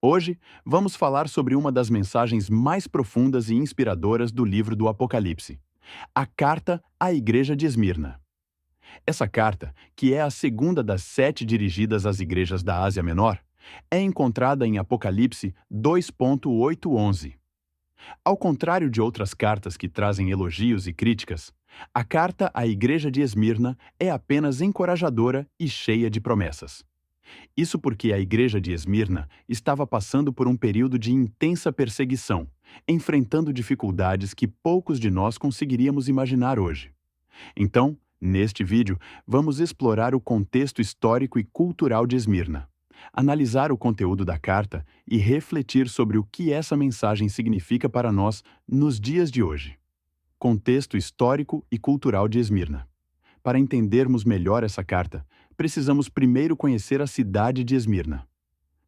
Hoje, vamos falar sobre uma das mensagens mais profundas e inspiradoras do livro do Apocalipse, a Carta à Igreja de Esmirna. Essa carta, que é a segunda das 7 dirigidas às igrejas da Ásia Menor, é encontrada em Apocalipse 2.8:11. Ao contrário de outras cartas que trazem elogios e críticas, a carta à Igreja de Esmirna é apenas encorajadora e cheia de promessas. Isso porque a igreja de Esmirna estava passando por um período de intensa perseguição, enfrentando dificuldades que poucos de nós conseguiríamos imaginar hoje. Então, neste vídeo, vamos explorar o contexto histórico e cultural de Esmirna, analisar o conteúdo da carta e refletir sobre o que essa mensagem significa para nós nos dias de hoje. Contexto histórico e cultural de Esmirna. Para entendermos melhor essa carta, precisamos primeiro conhecer a cidade de Esmirna.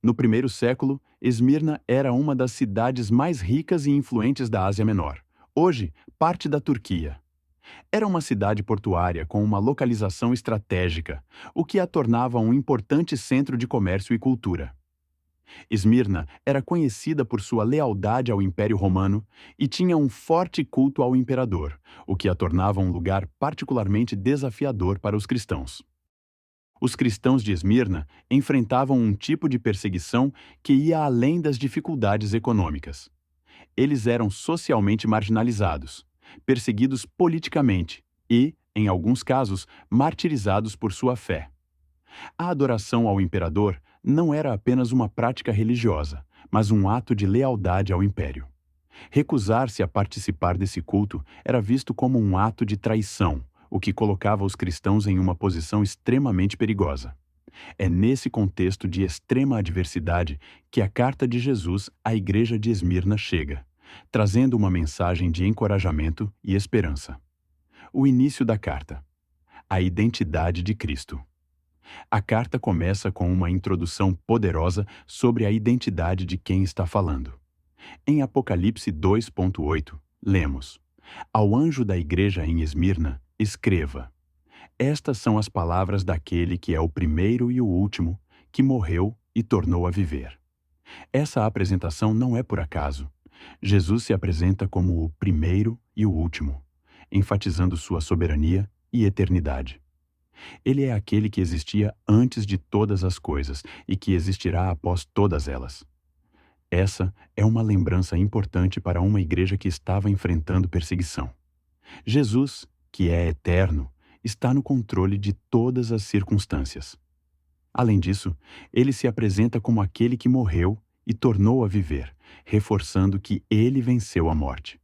No primeiro século, Esmirna era uma das cidades mais ricas e influentes da Ásia Menor, hoje parte da Turquia. Era uma cidade portuária com uma localização estratégica, o que a tornava um importante centro de comércio e cultura. Esmirna era conhecida por sua lealdade ao Império Romano e tinha um forte culto ao imperador, o que a tornava um lugar particularmente desafiador para os cristãos. Os cristãos de Esmirna enfrentavam um tipo de perseguição que ia além das dificuldades econômicas. Eles eram socialmente marginalizados, perseguidos politicamente e, em alguns casos, martirizados por sua fé. A adoração ao imperador não era apenas uma prática religiosa, mas um ato de lealdade ao império. Recusar-se a participar desse culto era visto como um ato de traição, o que colocava os cristãos em uma posição extremamente perigosa. É nesse contexto de extrema adversidade que a carta de Jesus à igreja de Esmirna chega, trazendo uma mensagem de encorajamento e esperança. O início da carta. A identidade de Cristo. A carta começa com uma introdução poderosa sobre a identidade de quem está falando. Em Apocalipse 2.8, lemos: Ao anjo da igreja em Esmirna, escreva: Estas são as palavras daquele que é o primeiro e o último, que morreu e tornou a viver. Essa apresentação não é por acaso. Jesus se apresenta como o primeiro e o último, enfatizando sua soberania e eternidade. Ele é aquele que existia antes de todas as coisas e que existirá após todas elas. Essa é uma lembrança importante para uma igreja que estava enfrentando perseguição. Jesus, que é eterno, está no controle de todas as circunstâncias. Além disso, ele se apresenta como aquele que morreu e tornou a viver, reforçando que ele venceu a morte.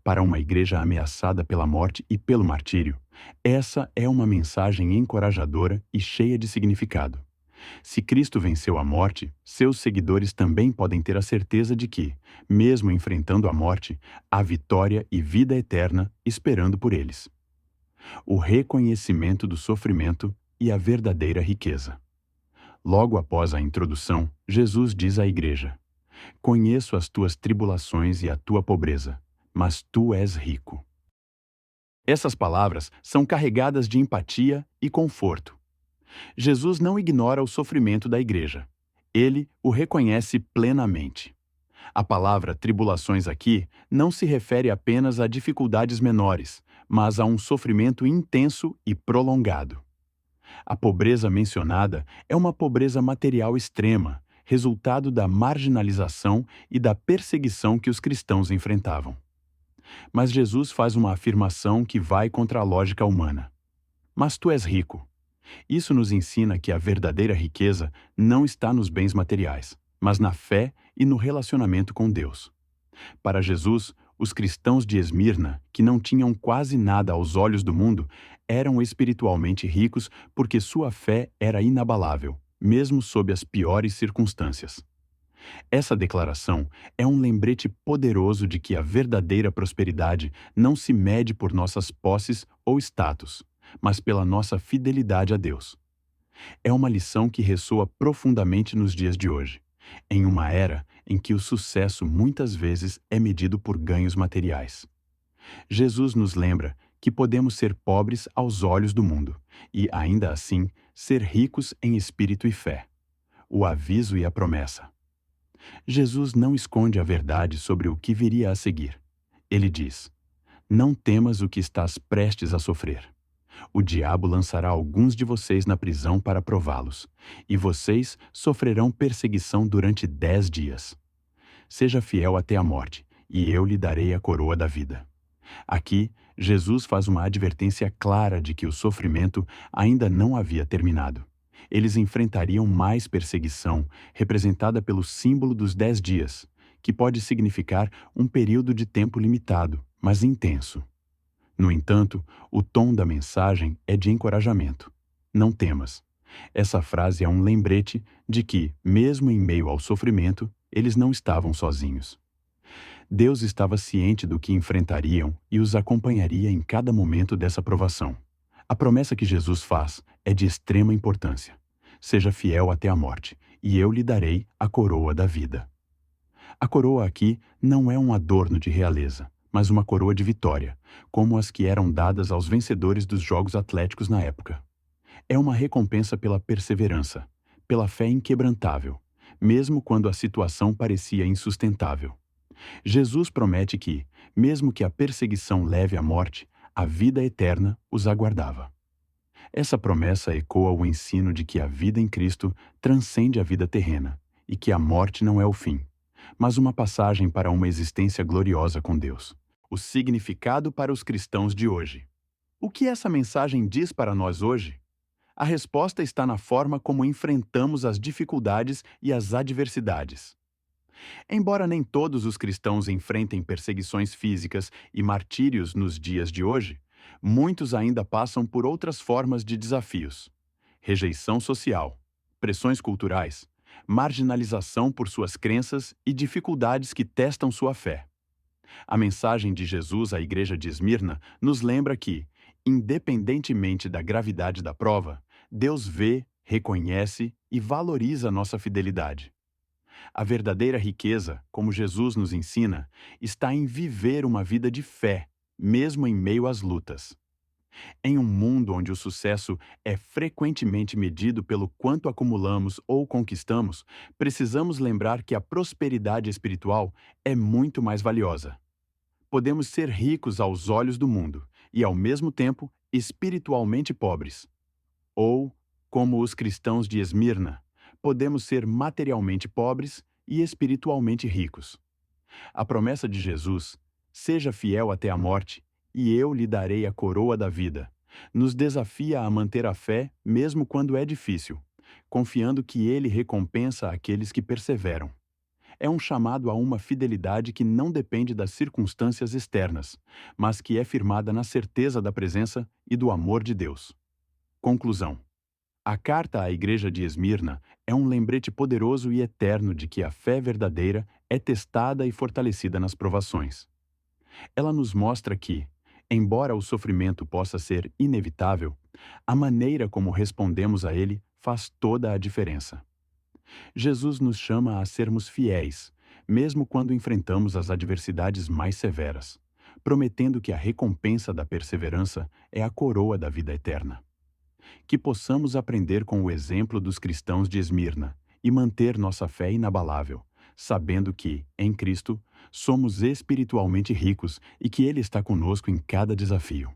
Para uma igreja ameaçada pela morte e pelo martírio, essa é uma mensagem encorajadora e cheia de significado. Se Cristo venceu a morte, seus seguidores também podem ter a certeza de que, mesmo enfrentando a morte, há vitória e vida eterna esperando por eles. O reconhecimento do sofrimento e a verdadeira riqueza. Logo após a introdução, Jesus diz à igreja: Conheço as tuas tribulações e a tua pobreza, mas tu és rico. Essas palavras são carregadas de empatia e conforto. Jesus não ignora o sofrimento da igreja. Ele o reconhece plenamente. A palavra tribulações aqui não se refere apenas a dificuldades menores, mas a um sofrimento intenso e prolongado. A pobreza mencionada é uma pobreza material extrema, resultado da marginalização e da perseguição que os cristãos enfrentavam. Mas Jesus faz uma afirmação que vai contra a lógica humana. Mas tu és rico. Isso nos ensina que a verdadeira riqueza não está nos bens materiais, mas na fé e no relacionamento com Deus. Para Jesus, os cristãos de Esmirna, que não tinham quase nada aos olhos do mundo, eram espiritualmente ricos porque sua fé era inabalável, mesmo sob as piores circunstâncias. Essa declaração é um lembrete poderoso de que a verdadeira prosperidade não se mede por nossas posses ou status, mas pela nossa fidelidade a Deus. É uma lição que ressoa profundamente nos dias de hoje, em uma era em que o sucesso muitas vezes é medido por ganhos materiais. Jesus nos lembra que podemos ser pobres aos olhos do mundo e, ainda assim, ser ricos em espírito e fé. O aviso e a promessa. Jesus não esconde a verdade sobre o que viria a seguir. Ele diz: Não temas o que estás prestes a sofrer. O diabo lançará alguns de vocês na prisão para prová-los, e vocês sofrerão perseguição durante 10 dias. Seja fiel até a morte, e eu lhe darei a coroa da vida. Aqui, Jesus faz uma advertência clara de que o sofrimento ainda não havia terminado. Eles enfrentariam mais perseguição, representada pelo símbolo dos 10 dias, que pode significar um período de tempo limitado, mas intenso. No entanto, o tom da mensagem é de encorajamento. Não temas. Essa frase é um lembrete de que, mesmo em meio ao sofrimento, eles não estavam sozinhos. Deus estava ciente do que enfrentariam e os acompanharia em cada momento dessa provação. A promessa que Jesus faz é de extrema importância. Seja fiel até a morte, e eu lhe darei a coroa da vida. A coroa aqui não é um adorno de realeza, mas uma coroa de vitória, como as que eram dadas aos vencedores dos Jogos Atléticos na época. É uma recompensa pela perseverança, pela fé inquebrantável, mesmo quando a situação parecia insustentável. Jesus promete que, mesmo que a perseguição leve à morte, a vida eterna os aguardava. Essa promessa ecoa o ensino de que a vida em Cristo transcende a vida terrena e que a morte não é o fim, mas uma passagem para uma existência gloriosa com Deus. O significado para os cristãos de hoje. O que essa mensagem diz para nós hoje? A resposta está na forma como enfrentamos as dificuldades e as adversidades. Embora nem todos os cristãos enfrentem perseguições físicas e martírios nos dias de hoje, muitos ainda passam por outras formas de desafios: rejeição social, pressões culturais, marginalização por suas crenças e dificuldades que testam sua fé. A mensagem de Jesus à igreja de Esmirna nos lembra que, independentemente da gravidade da prova, Deus vê, reconhece e valoriza nossa fidelidade. A verdadeira riqueza, como Jesus nos ensina, está em viver uma vida de fé, mesmo em meio às lutas. Em um mundo onde o sucesso é frequentemente medido pelo quanto acumulamos ou conquistamos, precisamos lembrar que a prosperidade espiritual é muito mais valiosa. Podemos ser ricos aos olhos do mundo e, ao mesmo tempo, espiritualmente pobres. Ou, como os cristãos de Esmirna, podemos ser materialmente pobres e espiritualmente ricos. A promessa de Jesus, seja fiel até a morte, e eu lhe darei a coroa da vida, nos desafia a manter a fé mesmo quando é difícil, confiando que Ele recompensa aqueles que perseveram. É um chamado a uma fidelidade que não depende das circunstâncias externas, mas que é firmada na certeza da presença e do amor de Deus. Conclusão. A carta à igreja de Esmirna é um lembrete poderoso e eterno de que a fé verdadeira é testada e fortalecida nas provações. Ela nos mostra que, embora o sofrimento possa ser inevitável, a maneira como respondemos a ele faz toda a diferença. Jesus nos chama a sermos fiéis, mesmo quando enfrentamos as adversidades mais severas, prometendo que a recompensa da perseverança é a coroa da vida eterna. Que possamos aprender com o exemplo dos cristãos de Esmirna e manter nossa fé inabalável, sabendo que, em Cristo, somos espiritualmente ricos e que Ele está conosco em cada desafio.